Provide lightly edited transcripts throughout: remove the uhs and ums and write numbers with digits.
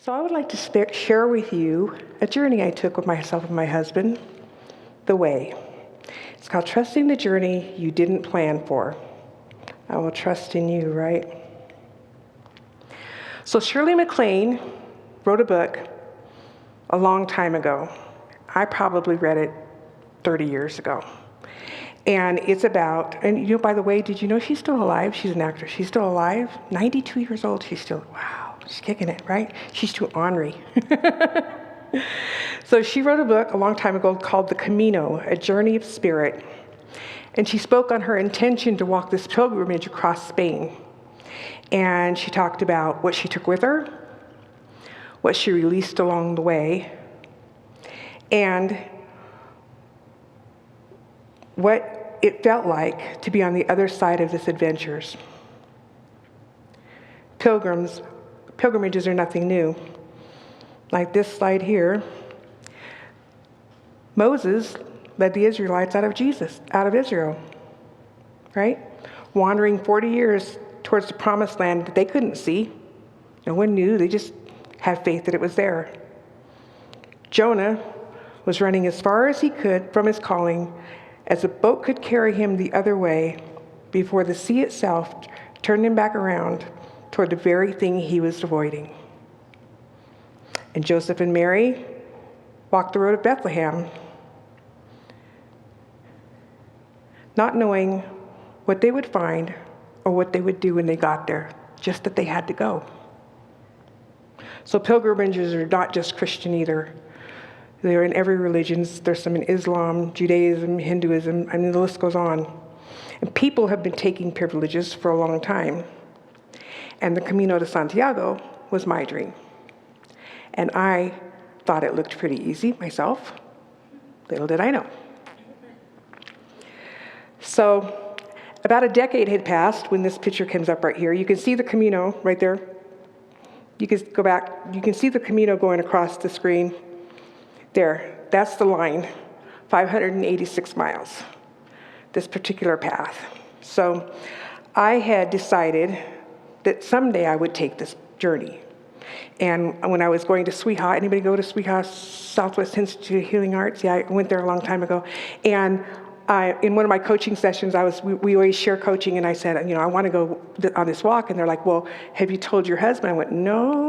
So I would like to share with you a journey I took with myself and my husband, The Way. It's called Trusting the Journey You Didn't Plan For. I will trust in you, right? So Shirley MacLaine wrote a book a long time ago. I probably read it 30 years ago. And it's about, and by the way, did you know she's still alive? She's an actress. She's still alive, 92 years old. She's still, wow, she's kicking it, right? She's too ornery. So she wrote a book a long time ago called The Camino, A Journey of Spirit. And she spoke on her intention to walk this pilgrimage across Spain. And she talked about what she took with her, what she released along the way, and what it felt like to be on the other side of this adventures. Pilgrimages are nothing new. Like this slide here, Moses led the Israelites out of Israel, right? Wandering 40 years towards the promised land that they couldn't see. No one knew, they just had faith that it was there. Jonah was running as far as he could from his calling as a boat could carry him the other way before the sea itself turned him back around toward the very thing he was avoiding. And Joseph and Mary walked the road of Bethlehem, not knowing what they would find or what they would do when they got there, just that they had to go. So pilgrimages are not just Christian either. They're in every religion. There's some in Islam, Judaism, Hinduism, I mean, the list goes on. And people have been taking pilgrimages for a long time. And the Camino de Santiago was my dream. And I thought it looked pretty easy myself. Little did I know. So about a decade had passed when this picture comes up right here. You can see the Camino right there. You can go back. You can see the Camino going across the screen. There, that's the line, 586 miles, this particular path. So I had decided that someday I would take this journey. And when I was going to SWIHA, anybody go to SWIHA, Southwest Institute of Healing Arts? Yeah, I went there a long time ago. And in one of my coaching sessions, we always share coaching, and I said, I want to go on this walk. And they're like, well, have you told your husband? I went, no.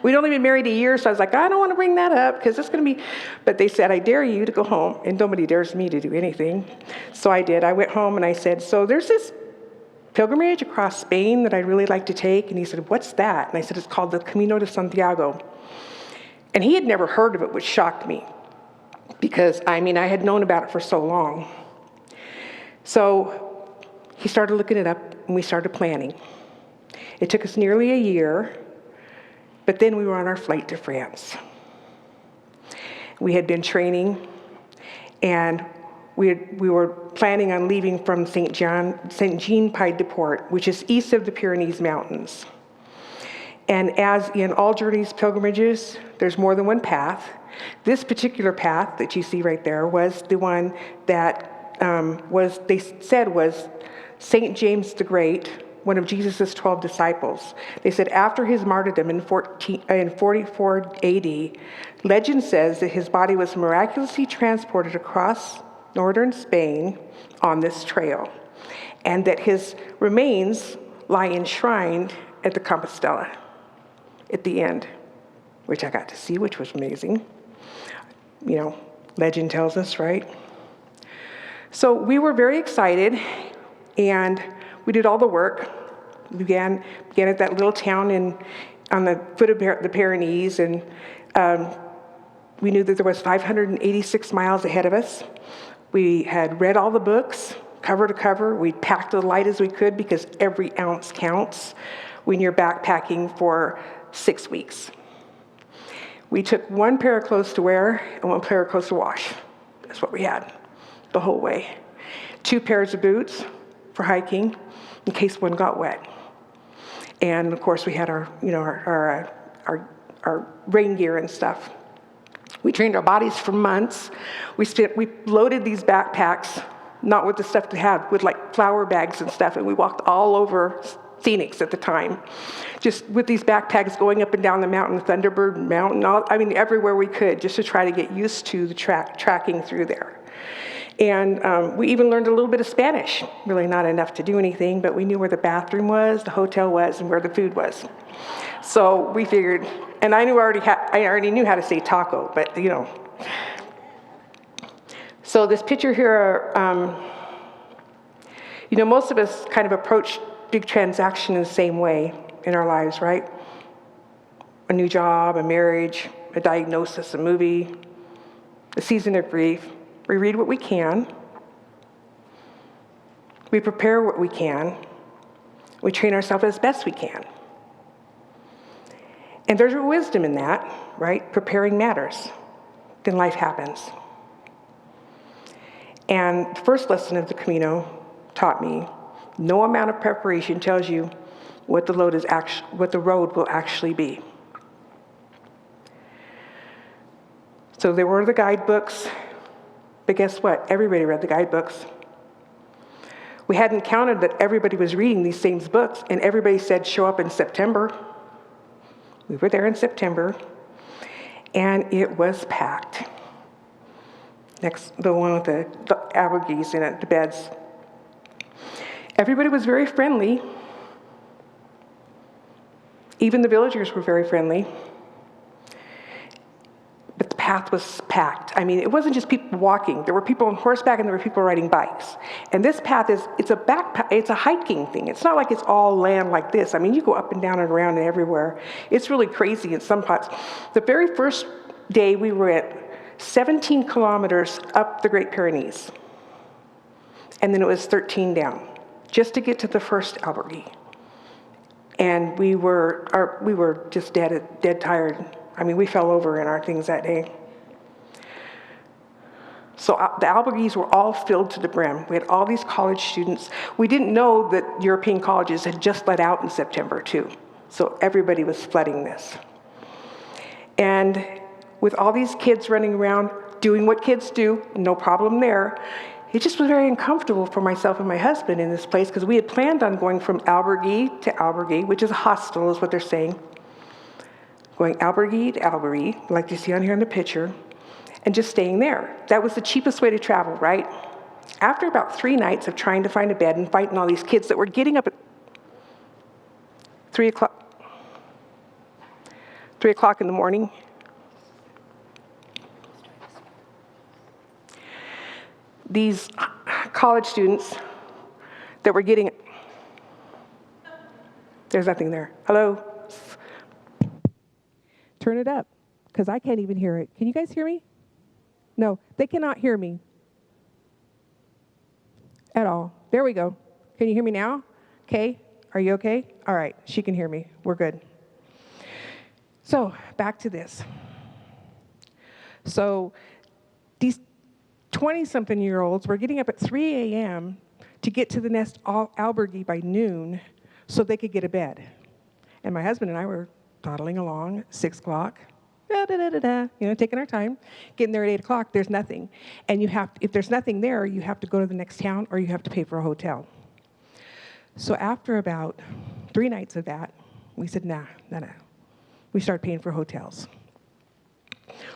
We'd only been married a year, so I was like, I don't want to bring that up because it's going to be, but they said, I dare you to go home, and nobody dares me to do anything. So I did. I went home and I said, so there's this pilgrimage across Spain that I'd really like to take. And he said, what's that? And I said, it's called the Camino de Santiago. And he had never heard of it, which shocked me because, I had known about it for so long. So he started looking it up and we started planning. It took us nearly a year. But then we were on our flight to France. We had been training, and we were planning on leaving from Saint-Jean-Pied-de-Port, which is east of the Pyrenees Mountains. And as in all journeys, pilgrimages, there's more than one path. This particular path that you see right there was the one that they said was St. James the Great, one of Jesus' 12 disciples. They said after his martyrdom in 44 AD, legend says that his body was miraculously transported across northern Spain on this trail, and that his remains lie enshrined at the Compostela at the end, which I got to see, which was amazing. Legend tells us, right? So we were very excited, and we did all the work. We began at that little town on the foot of the Pyrenees, and we knew that there was 586 miles ahead of us. We had read all the books, cover to cover. We packed as light as we could because every ounce counts when you're backpacking for 6 weeks. We took one pair of clothes to wear and one pair of clothes to wash. That's what we had the whole way. 2 pairs of boots for hiking in case one got wet. And of course we had our rain gear and stuff. We trained our bodies for months. We loaded these backpacks, not with the stuff to have, with like flour bags and stuff, and we walked all over Phoenix at the time, just with these backpacks going up and down the mountain, Thunderbird Mountain, everywhere we could, just to try to get used to the tracking through there. And we even learned a little bit of Spanish, really not enough to do anything, but we knew where the bathroom was, the hotel was, and where the food was. So we figured, and I already knew how to say taco, but you know. So this picture here, you know, most of us kind of approach big transaction in the same way in our lives, right? A new job, a marriage, a diagnosis, a movie, a season of grief. We read what we can. We prepare what we can. We train ourselves as best we can. And there's real wisdom in that, right? Preparing matters. Then life happens. And the first lesson of the Camino taught me, no amount of preparation tells you what the road will actually be. So there were the guidebooks, but guess what? Everybody read the guidebooks. We hadn't counted that everybody was reading these same books, and everybody said, show up in September. We were there in September, and it was packed. The one with the albergues in it, the beds. Everybody was very friendly. Even the villagers were very friendly. But the path was packed. I mean, it wasn't just people walking. There were people on horseback and there were people riding bikes. And this path it's a hiking thing. It's not like it's all land like this. I mean, you go up and down and around and everywhere. It's really crazy in some parts. The very first day we were at 17 kilometers up the Great Pyrenees. And then it was 13 down, just to get to the first albergue. And we were just dead tired. I mean, we fell over in our things that day. So the albergues were all filled to the brim. We had all these college students. We didn't know that European colleges had just let out in September too. So everybody was flooding this. And with all these kids running around doing what kids do, no problem there, it just was very uncomfortable for myself and my husband in this place because we had planned on going from albergue to albergue, which is a hostel is what they're saying. Going albergue to albergue, like you see on here in the picture, and just staying there. That was the cheapest way to travel, right? After about 3 nights of trying to find a bed and fighting all these kids that were getting up at 3 o'clock in the morning, these college students that were getting, there's nothing there. Hello? Turn it up, because I can't even hear it. Can you guys hear me? No, they cannot hear me at all. There we go. Can you hear me now? Okay, are you okay? All right, she can hear me. We're good. So, back to this. So, these 20-something-year-olds were getting up at 3 a.m. to get to the next albergue by noon so they could get a bed. And my husband and I were toddling along, 6 o'clock, taking our time. Getting there at 8 o'clock, there's nothing. And if there's nothing there, you have to go to the next town or you have to pay for a hotel. So after about 3 nights of that, we said, nah. We started paying for hotels.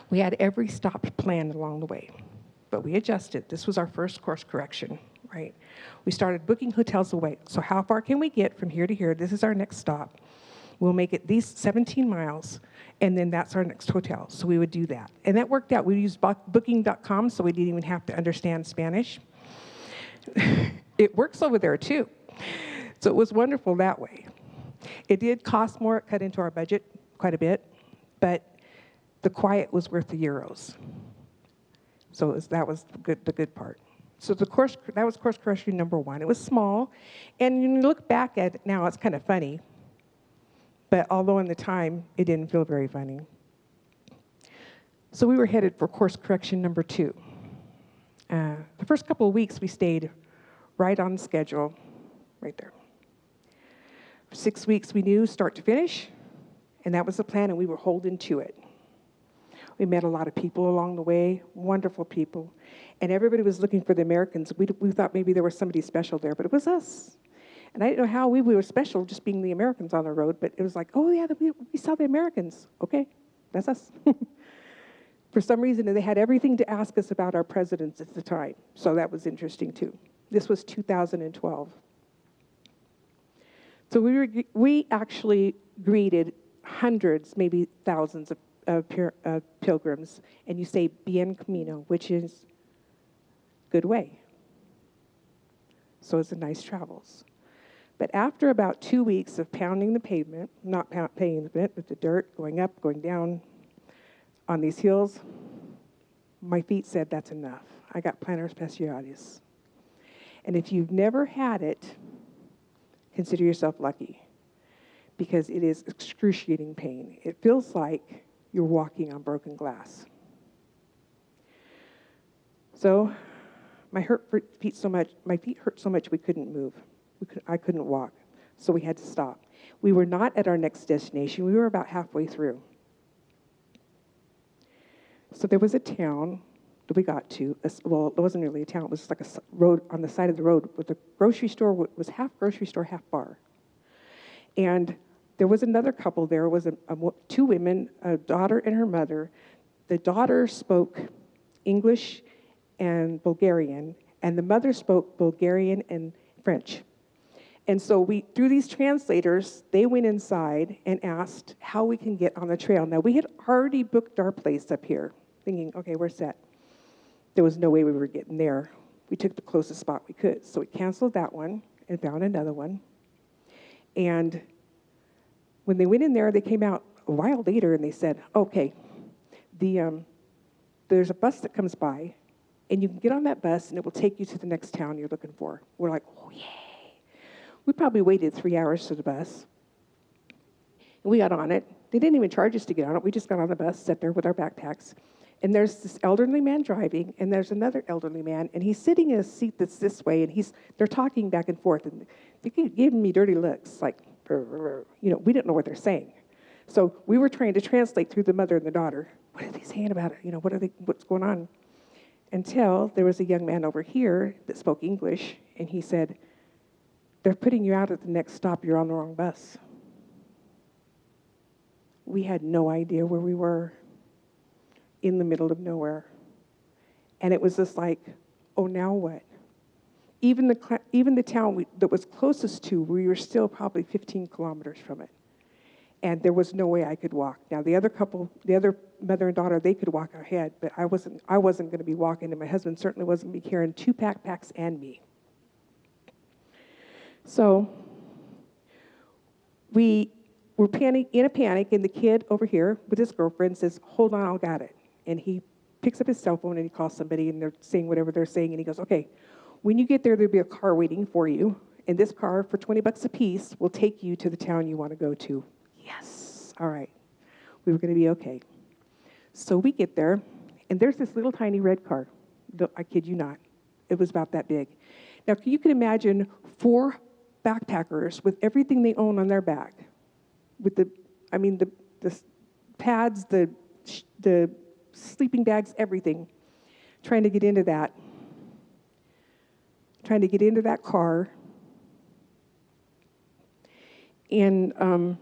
We had every stop planned along the way, but we adjusted. This was our first course correction, right? We started booking hotels away. So how far can we get from here to here? This is our next stop. We'll make it these 17 miles, and then that's our next hotel. So we would do that. And that worked out. We used booking.com, so we didn't even have to understand Spanish. It works over there, too. So it was wonderful that way. It did cost more. It cut into our budget quite a bit, but the quiet was worth the euros. So that was the good part. So that was course correction number 1. It was small, and when you look back at it now, it's kind of funny. But although in the time, it didn't feel very funny. So we were headed for course correction number 2. The first couple of weeks, we stayed right on schedule, right there. For 6 weeks, we knew start to finish, and that was the plan, and we were holding to it. We met a lot of people along the way, wonderful people, and everybody was looking for the Americans. We thought maybe there was somebody special there, but it was us. And I didn't know how we were special just being the Americans on the road, but it was like, oh yeah, we saw the Americans. Okay, that's us. For some reason, they had everything to ask us about our presidents at the time. So that was interesting too. This was 2012. So we actually greeted hundreds, maybe thousands of pilgrims, and you say bien camino, which is good way. So it's a nice travels. But after about 2 weeks of pounding the pavement, not paving the pavement, but the dirt, going up, going down on these hills, my feet said that's enough. I got plantar fasciitis. And if you've never had it, consider yourself lucky, because it is excruciating pain. It feels like you're walking on broken glass. So my feet hurt so much we couldn't move. I couldn't walk, so we had to stop. We were not at our next destination. We were about halfway through. So there was a town that we got to. Well, it wasn't really a town. It was like a road on the side of the road with a grocery store. Was half grocery store, half bar. And there was another couple there. It was two women, a daughter and her mother. The daughter spoke English and Bulgarian, and the mother spoke Bulgarian and French. And so through these translators, they went inside and asked how we can get on the trail. Now, we had already booked our place up here, thinking, okay, we're set. There was no way we were getting there. We took the closest spot we could. So we canceled that one and found another one. And when they went in there, they came out a while later and they said, okay, there's a bus that comes by, and you can get on that bus and it will take you to the next town you're looking for. We're like, oh, yay. We probably waited 3 hours for the bus. And we got on it. They didn't even charge us to get on it. We just got on the bus, sat there with our backpacks. And there's this elderly man driving, and there's another elderly man, and he's sitting in a seat that's this way, and they're talking back and forth, and they keep giving me dirty looks, like, we didn't know what they're saying. So we were trying to translate through the mother and the daughter. What are they saying about it? What's going on? Until there was a young man over here that spoke English, and he said, they're putting you out at the next stop. You're on the wrong bus. We had no idea where we were, in the middle of nowhere. And it was just like, oh, now what? Even the town that was closest to, we were still probably 15 kilometers from it. And there was no way I could walk. Now, the other mother and daughter, they could walk ahead, but I wasn't going to be walking, and my husband certainly wasn't going to be carrying 2 backpacks and me. So we were in a panic, and the kid over here with his girlfriend says, hold on, I got it. And he picks up his cell phone and he calls somebody, and they're saying whatever they're saying, and he goes, okay, when you get there, there'll be a car waiting for you, and this car, for $20 a piece, will take you to the town you want to go to. Yes, all right. We were going to be okay. So we get there, and there's this little tiny red car. I kid you not. It was about that big. Now, you can imagine 4 backpackers with everything they own on their back, with the pads, the sleeping bags, everything, trying to get into that car. And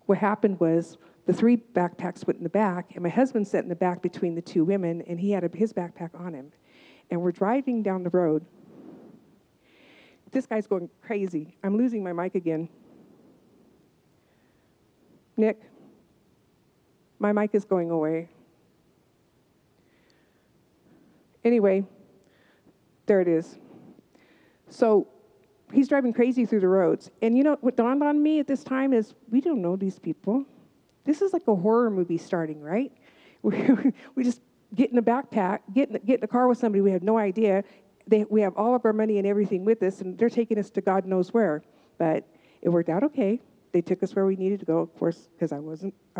what happened was the 3 backpacks went in the back, and my husband sat in the back between the 2 women, and he had his backpack on him. And we're driving down the road. This guy's going crazy. I'm losing my mic again. Nick, my mic is going away. Anyway, there it is. So he's driving crazy through the roads. And you know what dawned on me at this time is we don't know these people. This is like a horror movie starting, right? We just get in a backpack, get in a car with somebody we have no idea. We have all of our money and everything with us, and they're taking us to God knows where. But it worked out okay. They took us where we needed to go, of course, because I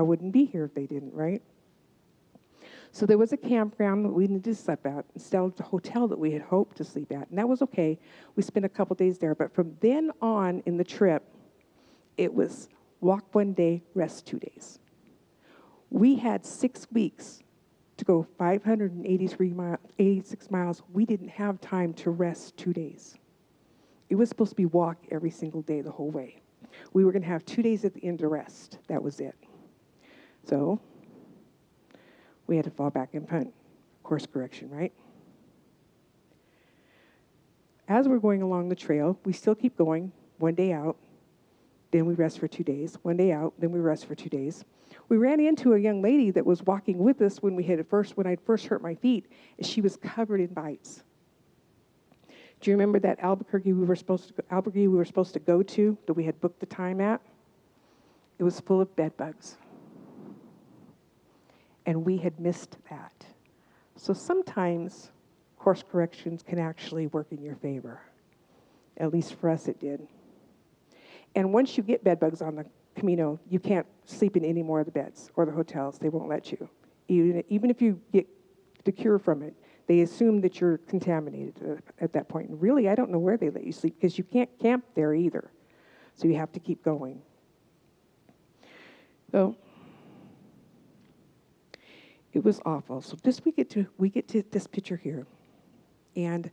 wouldn't be here if they didn't, right? So there was a campground that we needed to sleep at instead of the hotel that we had hoped to sleep at, and that was okay. We spent a couple days there, but from then on in the trip, it was walk 1 day, rest 2 days. We had 6 weeks to go 586 miles. We didn't have time to rest 2 days. It was supposed to be walk every single day the whole way. We were going to have 2 days at the end to rest. That was it. So we had to fall back and punt. Course correction, right? As we're going along the trail, we still keep going, 1 day out, then we rest for 2 days. 1 day out, then we rest for 2 days. We ran into a young lady that was walking with us when I first hurt my feet, and she was covered in bites. Do you remember that Albuquerque we were supposed to go to, that we had booked the time at? It was full of bed bugs. And we had missed that. So sometimes course corrections can actually work in your favor. At least for us it did. And once you get bed bugs on the Camino, you can't sleep in any more of the beds or the hotels. They won't let you. Even if you get the cure from it, they assume that you're contaminated at that point. And really, I don't know where they let you sleep because you can't camp there either. So you have to keep going. So it was awful. So we get to this picture here. And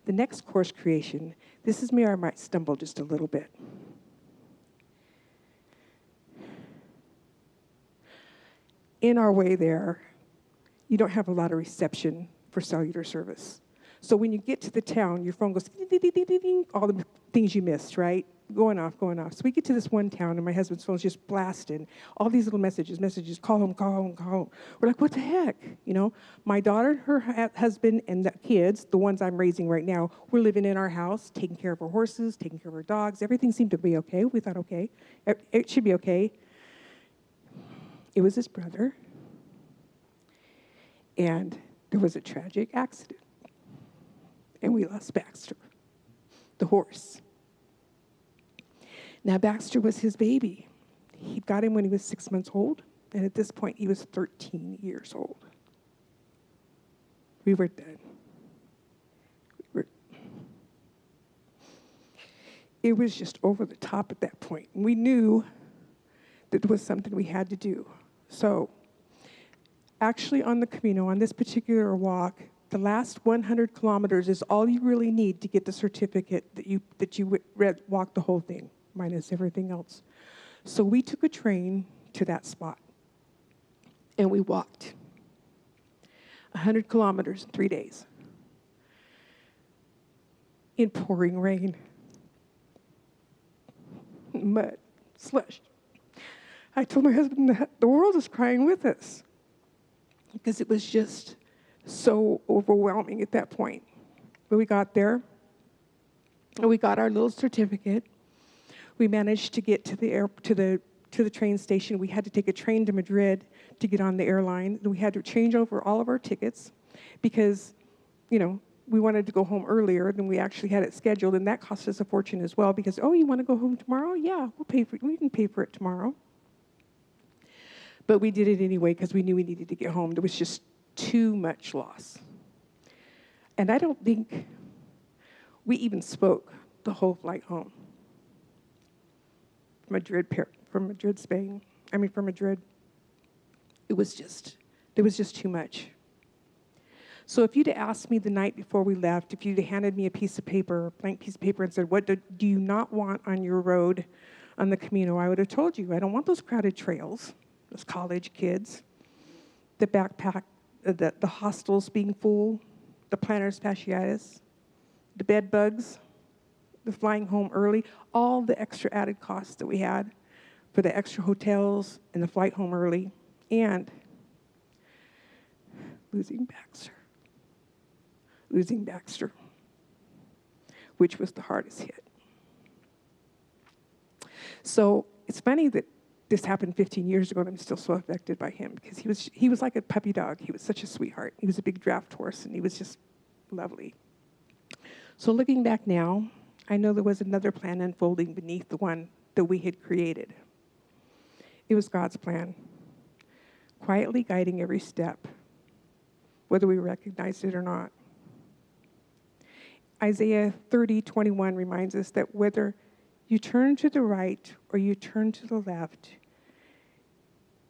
the next course creation, this is where I might stumble just a little bit. In our way there, you don't have a lot of reception for cellular service. So when you get to the town, your phone goes ding, ding, ding, ding, ding, ding, all the things you missed, right? Going off. So we get to this one town, and my husband's phone's just blasting. All these little messages, call home, call home, call home. We're like, what the heck? You know, my daughter, her husband, and the kids, the ones I'm raising right now, we're living in our house, taking care of our horses, taking care of our dogs. Everything seemed to be okay. We thought, okay, it should be okay. It was his brother, and there was a tragic accident, and we lost Baxter, the horse. Now, Baxter was his baby. He got him when he was 6 months old, and at this point, he was 13 years old. We were dead. It was just over the top at that point. And we knew that there was something we had to do. So, actually on the Camino, on this particular walk, the last 100 kilometers is all you really need to get the certificate that you walked the whole thing, minus everything else. So we took a train to that spot, and we walked 100 kilometers in 3 days in pouring rain, mud, slush. I told my husband that the world is crying with us because it was just so overwhelming at that point. But we got there, and we got our little certificate. We managed to get to the train station. We had to take a train to Madrid to get on the airline. Then we had to change over all of our tickets because, you know, we wanted to go home earlier than we actually had it scheduled, and that cost us a fortune as well because, oh, you want to go home tomorrow? Yeah, we can pay for it tomorrow. But we did it anyway because we knew we needed to get home. There was just too much loss. And I don't think we even spoke the whole flight home. From Madrid, Spain. From Madrid. There was just too much. So if you'd asked me the night before we left, if you'd handed me a blank piece of paper and said, what do you not want on your road on the Camino, I would have told you, I don't want those crowded trails, those college kids, the backpack, the hostels being full, the plantar fasciitis, the bed bugs, the flying home early, all the extra added costs that we had for the extra hotels and the flight home early, and losing Baxter, which was the hardest hit. So it's funny that this happened 15 years ago, and I'm still so affected by him because he was like a puppy dog. He was such a sweetheart. He was a big draft horse, and he was just lovely. So looking back now, I know there was another plan unfolding beneath the one that we had created. It was God's plan, quietly guiding every step, whether we recognized it or not. Isaiah 30:21 reminds us that whether you turn to the right or you turn to the left,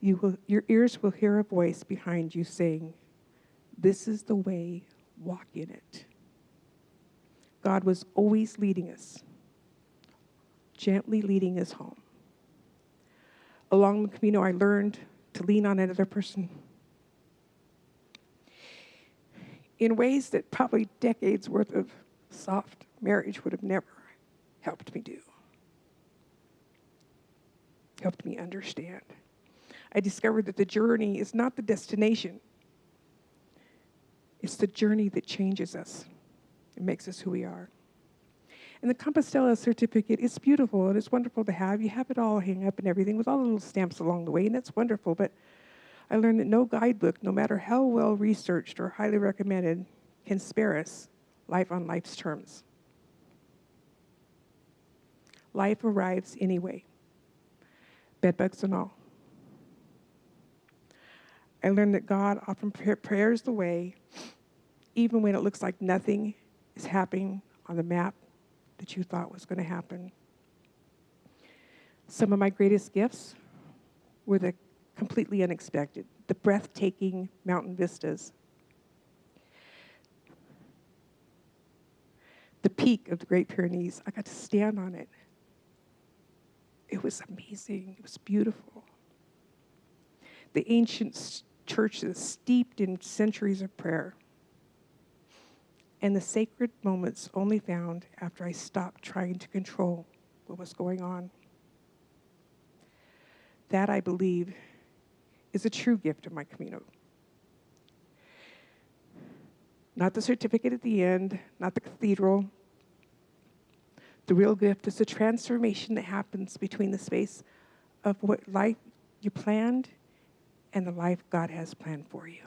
your ears will hear a voice behind you saying, "This is the way, walk in it." God was always leading us. gently leading us home. Along the Camino, I learned to lean on another person in ways that probably decades worth of soft marriage would have never helped me do, helped me understand. I discovered that the journey is not the destination. It's the journey that changes us. It makes us who we are. And the Compostela certificate is beautiful and it's wonderful to have. You have it all hang up and everything with all the little stamps along the way, and that's wonderful. But I learned that no guidebook, no matter how well researched or highly recommended, can spare us life on life's terms. Life arrives anyway, bedbugs and all. I learned that God often prepares the way, even when it looks like nothing is happening on the map that you thought was going to happen. Some of my greatest gifts were the completely unexpected, the breathtaking mountain vistas, the peak of the Great Pyrenees. I got to stand on it. It was amazing. It was beautiful. The ancient churches steeped in centuries of prayer, and the sacred moments only found after I stopped trying to control what was going on. That, I believe, is a true gift of my Camino. Not the certificate at the end, not the cathedral. The real gift is the transformation that happens between the space of what life you planned and the life God has planned for you.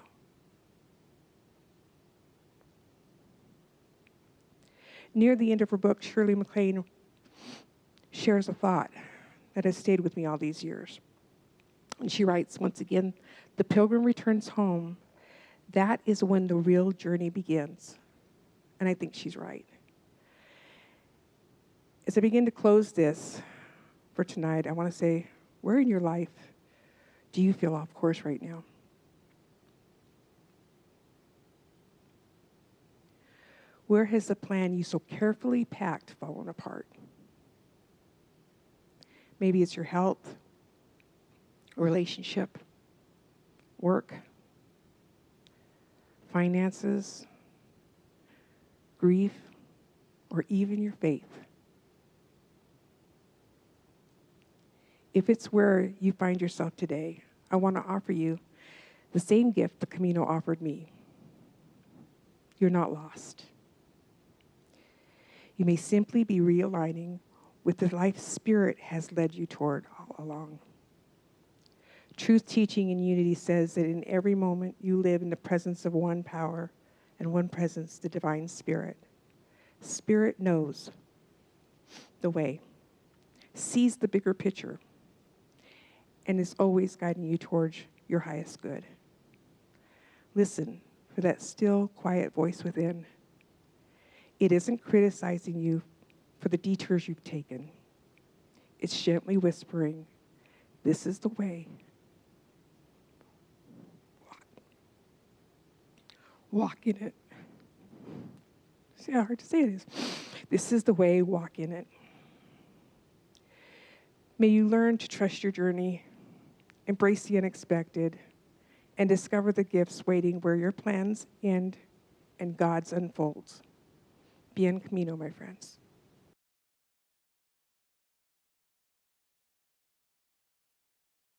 Near the end of her book, Shirley MacLaine shares a thought that has stayed with me all these years. And she writes, once again, the pilgrim returns home. That is when the real journey begins. And I think she's right. As I begin to close this for tonight, I want to say, where in your life do you feel off course right now? Where has the plan you so carefully packed fallen apart? Maybe it's your health, relationship, work, finances, grief, or even your faith. If it's where you find yourself today, I want to offer you the same gift the Camino offered me. You're not lost. You may simply be realigning with the life Spirit has led you toward all along. Truth Teaching in Unity says that in every moment you live in the presence of one power and one presence, the Divine Spirit. Spirit knows the way, sees the bigger picture, and is always guiding you towards your highest good. Listen for that still, quiet voice within. It isn't criticizing you for the detours you've taken. It's gently whispering, this is the way. Walk in it. See how hard to say it is. This is the way, walk in it. May you learn to trust your journey, embrace the unexpected, and discover the gifts waiting where your plans end and God's unfolds. Bien Camino, my friends.